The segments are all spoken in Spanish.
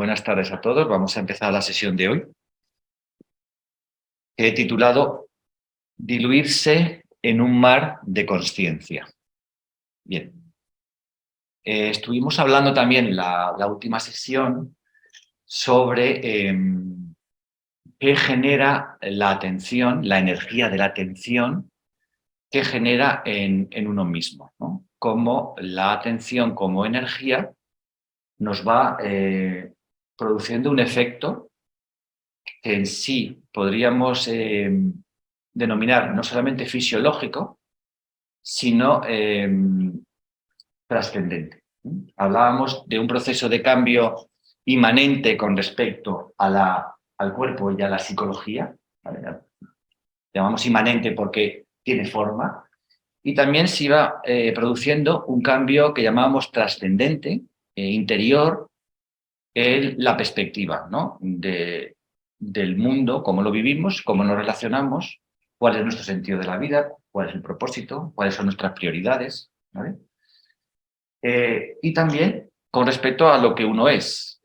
Buenas tardes a todos. Vamos a empezar la sesión de hoy, que he titulado Diluirse en un mar de consciencia. Bien. Estuvimos hablando también la última sesión sobre qué genera la atención, la energía de la atención que genera en uno mismo, ¿no? Cómo la atención como energía nos va produciendo un efecto que en sí podríamos denominar no solamente fisiológico, sino trascendente. Hablábamos de un proceso de cambio inmanente con respecto a al cuerpo y a la psicología, ¿vale? Llamamos inmanente porque tiene forma, y también se iba produciendo un cambio que llamábamos trascendente, interior, en la perspectiva, ¿no? Del mundo, cómo lo vivimos, cómo nos relacionamos, cuál es nuestro sentido de la vida, cuál es el propósito, cuáles son nuestras prioridades, ¿vale? Y también con respecto a lo que uno es.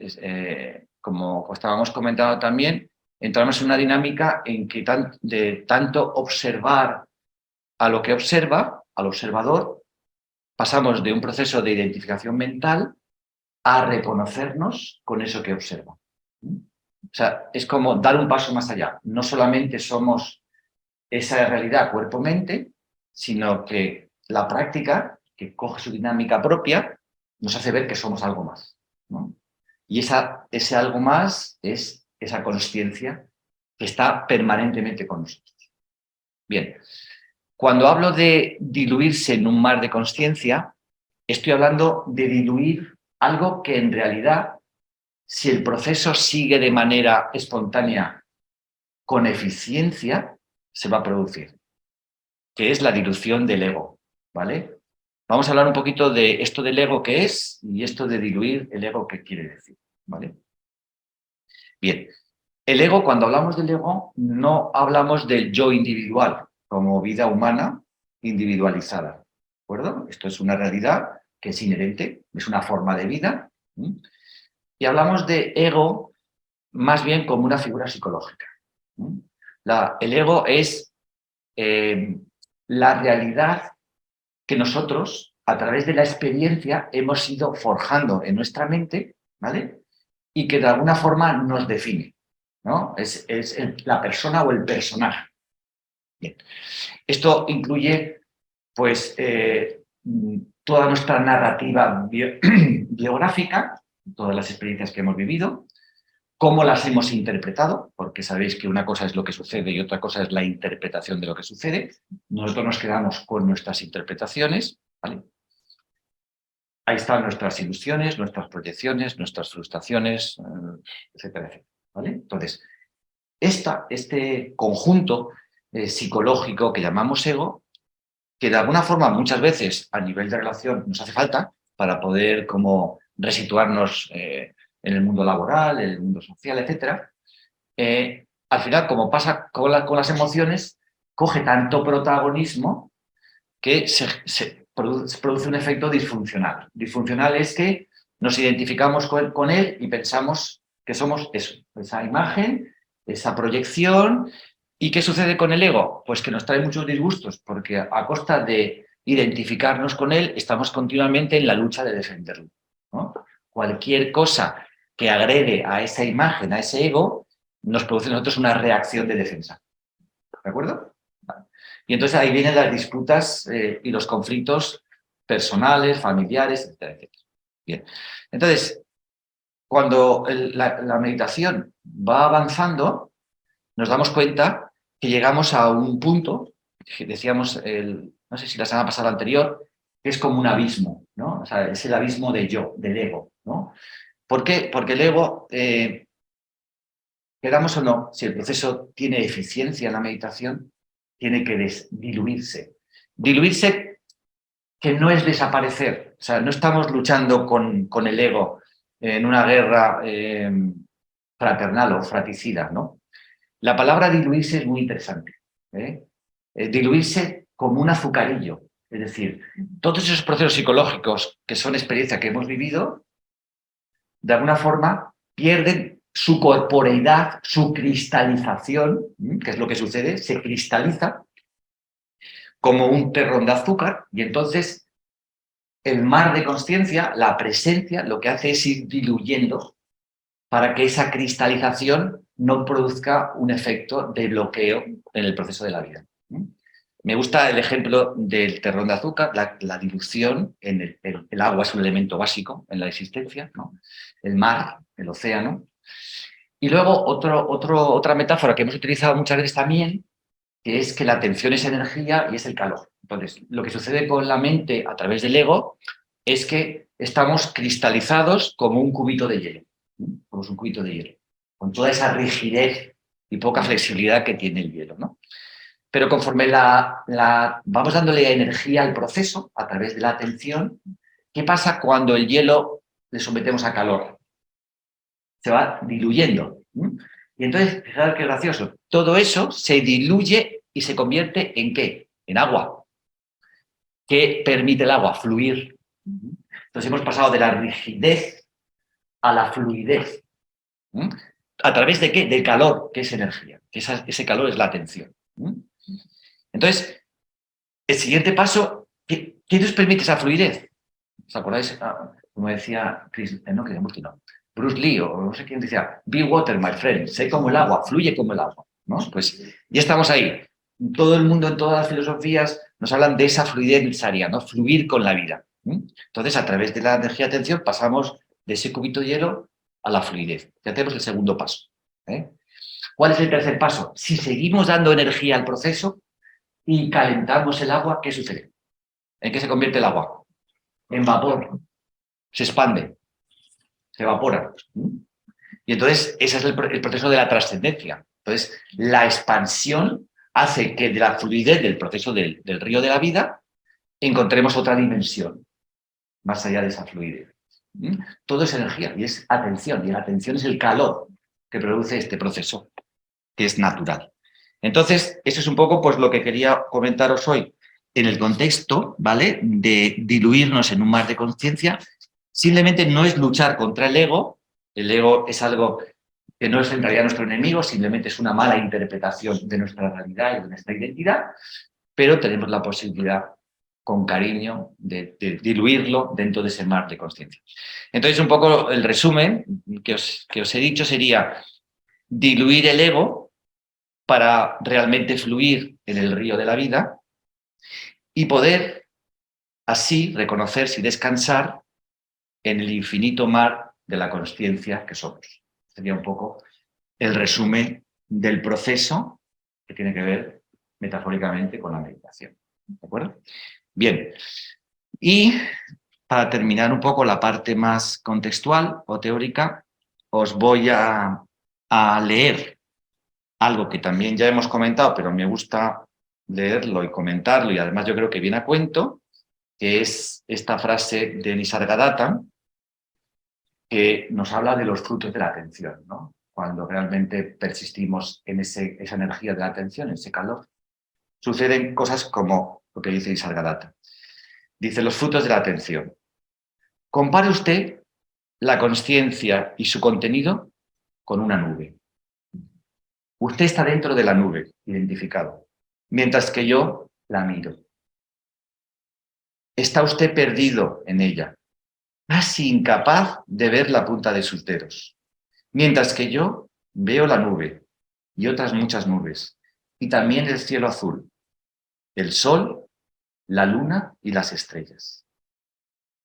Como estábamos comentando también, entramos en una dinámica en que de tanto observar a lo que observa, al observador, pasamos de un proceso de identificación mental a reconocernos con eso que observa. O sea, es como dar un paso más allá. No solamente somos esa realidad cuerpo-mente, sino que la práctica, que coge su dinámica propia, nos hace ver que somos algo más, ¿no? Y ese algo más es esa consciencia que está permanentemente con nosotros. Bien, cuando hablo de diluirse en un mar de consciencia, estoy hablando de diluir algo que en realidad, si el proceso sigue de manera espontánea, con eficiencia, se va a producir, que es la dilución del ego, ¿vale? Vamos a hablar un poquito de esto del ego que es y esto de diluir el ego que quiere decir, ¿vale? Bien, el ego, cuando hablamos del ego, no hablamos del yo individual como vida humana individualizada, ¿de acuerdo? Esto es una realidad que es inherente, es una forma de vida, ¿sí? Y hablamos de ego más bien como una figura psicológica. El ego es la realidad que nosotros, a través de la experiencia, hemos ido forjando en nuestra mente, ¿vale? Y que de alguna forma nos define, ¿no? Es la persona o el personaje. Bien. Esto incluye, pues, toda nuestra narrativa biográfica, todas las experiencias que hemos vivido, cómo las hemos interpretado, porque sabéis que una cosa es lo que sucede y otra cosa es la interpretación de lo que sucede. Nosotros nos quedamos con nuestras interpretaciones, ¿vale? Ahí están nuestras ilusiones, nuestras proyecciones, nuestras frustraciones, etcétera, etcétera, ¿vale? Entonces, este conjunto psicológico que llamamos ego, que de alguna forma muchas veces a nivel de relación nos hace falta para poder como resituarnos en el mundo laboral, en el mundo social, etcétera, al final, como pasa con las emociones, coge tanto protagonismo que se produce un efecto disfuncional. Disfuncional es que nos identificamos con él y pensamos que somos eso, esa imagen, esa proyección. ¿Y qué sucede con el ego? Pues que nos trae muchos disgustos, porque a costa de identificarnos con él, estamos continuamente en la lucha de defenderlo, ¿no? Cualquier cosa que agrede a esa imagen, a ese ego, nos produce en nosotros una reacción de defensa. ¿De acuerdo? Vale. Y entonces ahí vienen las disputas y los conflictos personales, familiares, etcétera, etcétera. Bien. Entonces, cuando la meditación va avanzando, nos damos cuenta que llegamos a un punto, que decíamos, no sé si la semana pasada anterior, que es como un abismo, ¿no? O sea, es el abismo del yo, del ego, ¿no? ¿Por qué? Porque el ego, queramos o no, si el proceso tiene eficiencia en la meditación, tiene que diluirse. Diluirse que no es desaparecer. O sea, no estamos luchando con el ego en una guerra fraternal o fratricida, ¿no? La palabra diluirse es muy interesante, ¿eh? Diluirse como un azucarillo. Es decir, todos esos procesos psicológicos que son experiencias que hemos vivido, de alguna forma pierden su corporeidad, su cristalización, que es lo que sucede, se cristaliza como un terrón de azúcar y entonces el mar de consciencia, la presencia, lo que hace es ir diluyendo para que esa cristalización no produzca un efecto de bloqueo en el proceso de la vida. Me gusta el ejemplo del terrón de azúcar, la dilución en el agua es un elemento básico en la existencia, ¿no? El mar, el océano. Y luego otra metáfora que hemos utilizado muchas veces también, que es que la atención es energía y es el calor. Entonces, lo que sucede con la mente a través del ego es que estamos cristalizados como un cubito de hielo, ¿no? Como un cubito de hielo, con toda esa rigidez y poca flexibilidad que tiene el hielo, ¿no? Pero conforme vamos dándole energía al proceso a través de la atención, ¿qué pasa cuando el hielo le sometemos a calor? Se va diluyendo. Y entonces, fijaros qué gracioso, todo eso se diluye y se convierte ¿en qué? En agua. ¿Qué permite el agua? Fluir. Entonces hemos pasado de la rigidez a la fluidez. ¿A través de qué? Del calor, que es energía. Ese calor es la atención. Entonces, el siguiente paso, ¿qué nos permite esa fluidez? ¿Os acordáis? Como decía Chris, no, Bruce Lee o no sé quién decía, be water, my friend, sé como el agua, fluye como el agua, ¿no? Pues ya estamos ahí. Todo el mundo, en todas las filosofías, nos hablan de esa fluidez necesaria, ¿no? Fluir con la vida. Entonces, a través de la energía de atención, pasamos de ese cubito de hielo a la fluidez. Ya tenemos el segundo paso. ¿Cuál es el tercer paso? Si seguimos dando energía al proceso y calentamos el agua, ¿qué sucede? ¿En qué se convierte el agua? En vapor. Se expande, se evapora. Y entonces ese es el proceso de la trascendencia. Entonces, la expansión hace que de la fluidez del proceso del río de la vida encontremos otra dimensión, más allá de esa fluidez. Todo es energía y es atención, y la atención es el calor que produce este proceso, que es natural. Entonces, eso es un poco pues, lo que quería comentaros hoy en el contexto, ¿vale?, de diluirnos en un mar de conciencia. Simplemente no es luchar contra el ego es algo que no es en realidad nuestro enemigo, simplemente es una mala interpretación de nuestra realidad y de nuestra identidad, pero tenemos la posibilidad, con cariño, de diluirlo dentro de ese mar de conciencia. Entonces, un poco el resumen que os he dicho sería diluir el ego para realmente fluir en el río de la vida y poder así reconocerse y descansar en el infinito mar de la consciencia que somos. Sería un poco el resumen del proceso que tiene que ver metafóricamente con la meditación. ¿De acuerdo? Bien. Y para terminar un poco la parte más contextual o teórica, os voy a leer algo que también ya hemos comentado, pero me gusta leerlo y comentarlo, y además yo creo que viene a cuento, que es esta frase de Nisargadatta, que nos habla de los frutos de la atención, ¿no? Cuando realmente persistimos en esa energía de la atención, en ese calor, suceden cosas como lo que dice Nisargadatta. Dice, los frutos de la atención. Compare usted la consciencia y su contenido con una nube. Usted está dentro de la nube, identificado, mientras que yo la miro. Está usted perdido en ella, casi incapaz de ver la punta de sus dedos, mientras que yo veo la nube y otras muchas nubes, y también el cielo azul, el sol, la luna y las estrellas.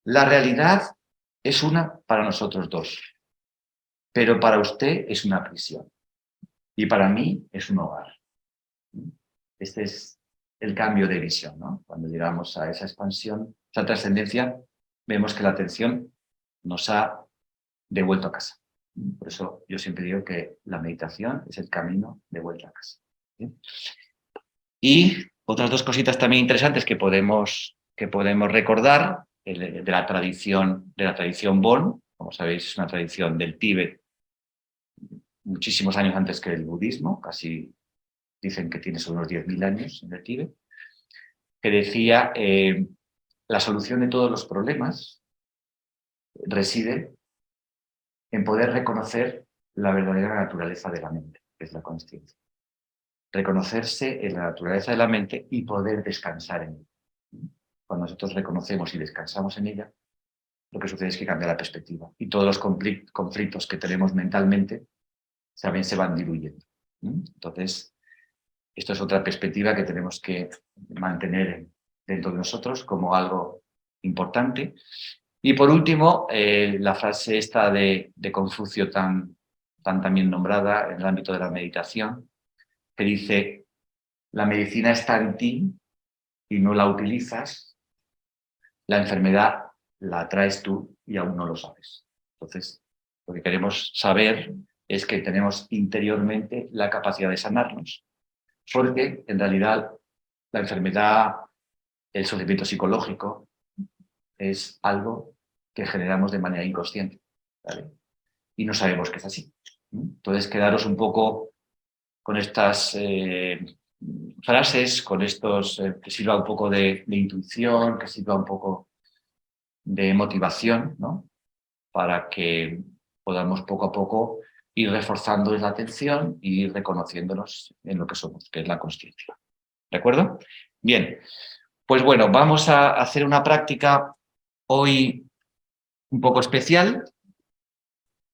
La realidad es una para nosotros dos, pero para usted es una prisión y para mí es un hogar. Este es el cambio de visión, ¿no? Cuando llegamos a esa expansión, esa trascendencia, vemos que la atención nos ha devuelto a casa. Por eso yo siempre digo que la meditación es el camino de vuelta a casa. ¿Sí? Y otras dos cositas también interesantes que podemos recordar de la tradición Bon. Como sabéis, es una tradición del Tíbet muchísimos años antes que el budismo, casi dicen que tiene sobre unos 10.000 años en el Tíbet, que decía la solución de todos los problemas reside en poder reconocer la verdadera naturaleza de la mente, que es la consciencia. Reconocerse en la naturaleza de la mente y poder descansar en ella. Cuando nosotros reconocemos y descansamos en ella, lo que sucede es que cambia la perspectiva y todos los conflictos que tenemos mentalmente también se van diluyendo. Entonces, esto es otra perspectiva que tenemos que mantener dentro de nosotros como algo importante. Y por último, la frase esta de Confucio tan también nombrada en el ámbito de la meditación, que dice: la medicina está en ti y no la utilizas, la enfermedad la traes tú y aún no lo sabes. Entonces, lo que queremos saber es que tenemos interiormente la capacidad de sanarnos, porque en realidad la enfermedad, el sufrimiento psicológico, es algo que generamos de manera inconsciente, ¿vale? Y no sabemos que es así. Entonces, quedaros un poco con estas frases, con estos, que sirva un poco de intuición, que sirva un poco de motivación, ¿no? Para que podamos poco a poco ir reforzando la atención y ir reconociéndonos en lo que somos, que es la consciencia. ¿De acuerdo? Bien, pues bueno, vamos a hacer una práctica hoy un poco especial.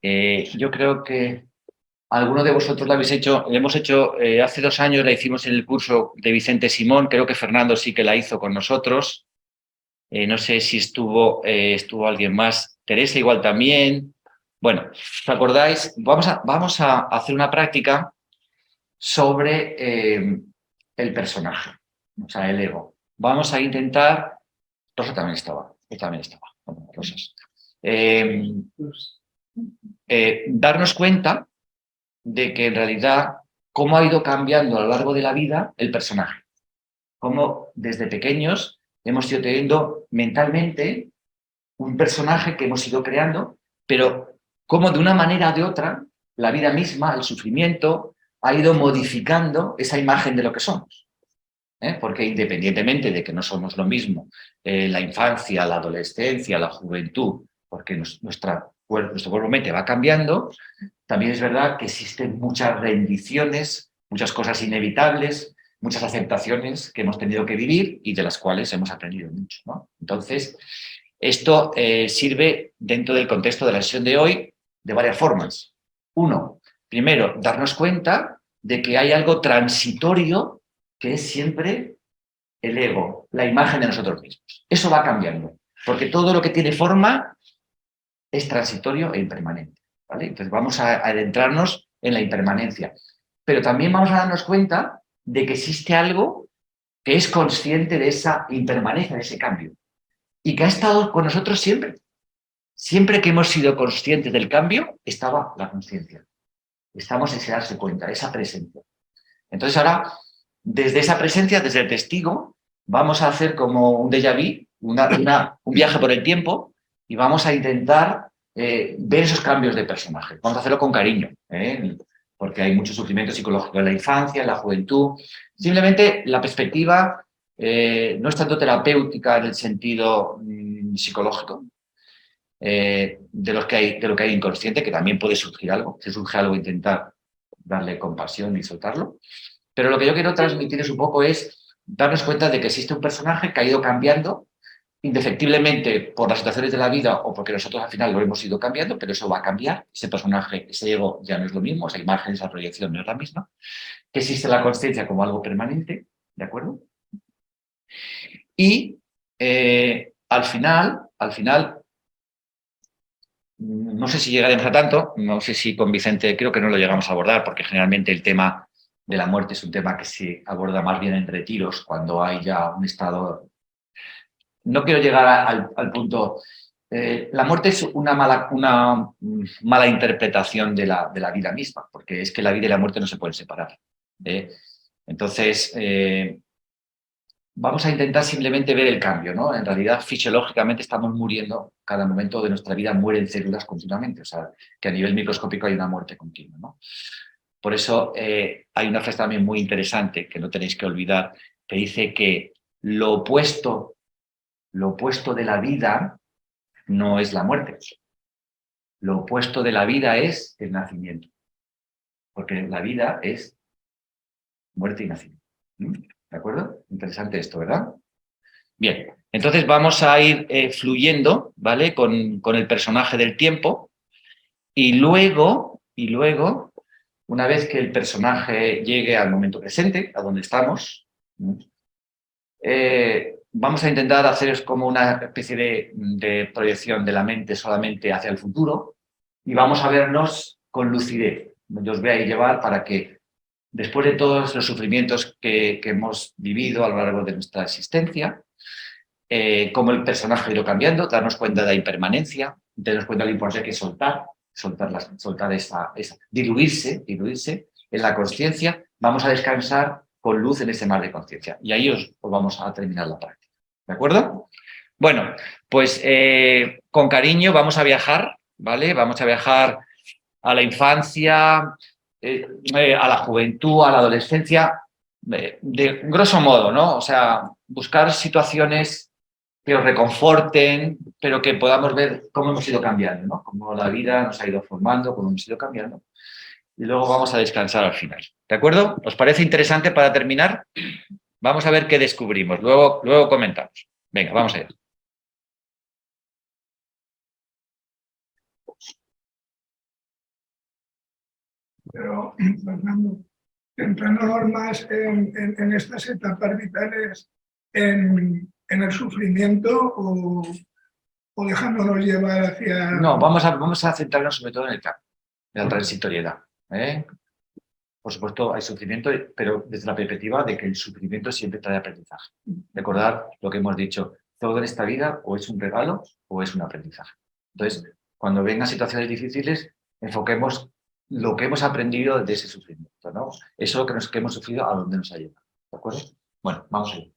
Yo creo que alguno de vosotros lo habéis hecho, lo hemos hecho hace 2 años, la hicimos en el curso de Vicente Simón, creo que Fernando sí que la hizo con nosotros. No sé si estuvo alguien más, Teresa igual también. Bueno, ¿os acordáis? Vamos a hacer una práctica sobre el personaje, o sea, el ego. Vamos a intentar... Rosa también estaba, yo también estaba. Bueno, Rosas. Darnos cuenta de que en realidad cómo ha ido cambiando a lo largo de la vida el personaje. Cómo desde pequeños hemos ido teniendo mentalmente un personaje que hemos ido creando, pero cómo de una manera o de otra la vida misma, el sufrimiento, ha ido modificando esa imagen de lo que somos. Porque independientemente de que no somos lo mismo la infancia, la adolescencia, la juventud, porque nuestro cuerpo-mente va cambiando, también es verdad que existen muchas rendiciones, muchas cosas inevitables, muchas aceptaciones que hemos tenido que vivir y de las cuales hemos aprendido mucho, ¿no? Entonces, esto sirve dentro del contexto de la sesión de hoy de varias formas. Uno, primero, darnos cuenta de que hay algo transitorio que es siempre el ego, la imagen de nosotros mismos. Eso va cambiando, porque todo lo que tiene forma es transitorio e impermanente, ¿vale? Entonces vamos a adentrarnos en la impermanencia, pero también vamos a darnos cuenta de que existe algo que es consciente de esa impermanencia, de ese cambio, y que ha estado con nosotros siempre. Siempre que hemos sido conscientes del cambio, estaba la conciencia. Estamos en ese darse cuenta, esa presencia. Entonces ahora, desde esa presencia, desde el testigo, vamos a hacer como un déjà vu, un viaje por el tiempo, y vamos a intentar ver esos cambios de personaje. Vamos a hacerlo con cariño, porque hay mucho sufrimiento psicológico en la infancia, en la juventud. Simplemente la perspectiva no es tanto terapéutica en el sentido psicológico, de lo que hay inconsciente, que también puede surgir algo. Si surge algo, intentar darle compasión y soltarlo. Pero lo que yo quiero transmitir es un poco es darnos cuenta de que existe un personaje que ha ido cambiando indefectiblemente por las situaciones de la vida o porque nosotros al final lo hemos ido cambiando, pero eso va a cambiar. Ese personaje, ese ego ya no es lo mismo, esa imagen, esa proyección no es la misma. Que existe la consciencia como algo permanente, ¿de acuerdo? Y al final, no sé si llegaremos a tanto, no sé si con Vicente, creo que no lo llegamos a abordar, porque generalmente el tema de la muerte es un tema que se aborda más bien en retiros, cuando hay ya un estado... No quiero llegar al punto... la muerte es una mala interpretación de la vida misma, porque es que la vida y la muerte no se pueden separar. Entonces, vamos a intentar simplemente ver el cambio, ¿no? En realidad, fisiológicamente estamos muriendo, cada momento de nuestra vida mueren células continuamente, o sea, que a nivel microscópico hay una muerte continua, ¿no? Por eso hay una frase también muy interesante que no tenéis que olvidar, que dice que lo opuesto de la vida no es la muerte. lo opuesto de la vida es el nacimiento. Porque la vida es muerte y nacimiento. ¿De acuerdo? Interesante esto, ¿verdad? Bien, entonces vamos a ir fluyendo, ¿vale? Con el personaje del tiempo y luego, una vez que el personaje llegue al momento presente, a donde estamos, vamos a intentar hacer como una especie de proyección de la mente solamente hacia el futuro y vamos a vernos con lucidez. Yo os voy a llevar para que después de todos los sufrimientos que hemos vivido a lo largo de nuestra existencia, cómo el personaje ha ido cambiando, darnos cuenta de la impermanencia, darnos cuenta de lo importante que es soltar esa diluirse en la consciencia, vamos a descansar con luz en ese mar de conciencia. Y ahí os vamos a terminar la práctica. ¿De acuerdo? Bueno, pues con cariño vamos a viajar, ¿vale? Vamos a viajar a la infancia, a la juventud, a la adolescencia, de grosso modo, ¿no? O sea, buscar situaciones que os reconforten, pero que podamos ver cómo hemos ido cambiando, ¿no? Cómo la vida nos ha ido formando, cómo hemos ido cambiando. Y luego vamos a descansar al final. ¿De acuerdo? ¿Os parece interesante para terminar? Vamos a ver qué descubrimos. Luego comentamos. Venga, vamos allá. Pero, Fernando, centrándonos más en estas etapas vitales, en el sufrimiento o dejándonos llevar hacia... No, vamos a centrarnos sobre todo en el cambio, en la transitoriedad. Por supuesto, hay sufrimiento, pero desde la perspectiva de que el sufrimiento siempre trae aprendizaje. Recordar lo que hemos dicho, todo en esta vida o es un regalo o es un aprendizaje. Entonces, cuando vengan situaciones difíciles, enfoquemos lo que hemos aprendido de ese sufrimiento, ¿no? Eso que hemos sufrido, a dónde nos ha llevado. ¿De acuerdo? Bueno, vamos a ir.